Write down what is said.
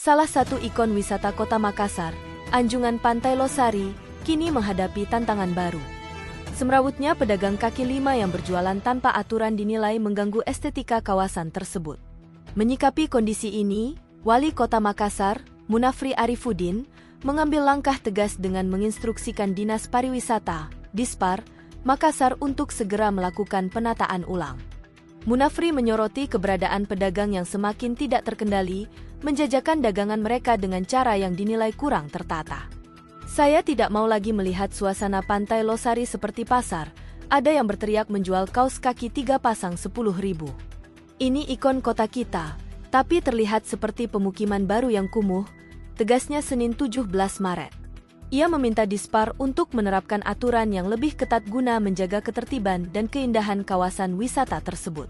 Salah satu ikon wisata Kota Makassar, Anjungan Pantai Losari, kini menghadapi tantangan baru. Semrawutnya pedagang kaki lima yang berjualan tanpa aturan dinilai mengganggu estetika kawasan tersebut. Menyikapi kondisi ini, Wali Kota Makassar, Munafri Arifuddin, mengambil langkah tegas dengan menginstruksikan Dinas Pariwisata, Dispar, Makassar untuk segera melakukan penataan ulang. Munafri menyoroti keberadaan pedagang yang semakin tidak terkendali, menjajakan dagangan mereka dengan cara yang dinilai kurang tertata. Saya tidak mau lagi melihat suasana Pantai Losari seperti pasar, ada yang berteriak menjual kaos kaki 3 pasang 10.000. Ini ikon kota kita, tapi terlihat seperti pemukiman baru yang kumuh, tegasnya Senin 17 Maret. Ia meminta Dispar untuk menerapkan aturan yang lebih ketat guna menjaga ketertiban dan keindahan kawasan wisata tersebut.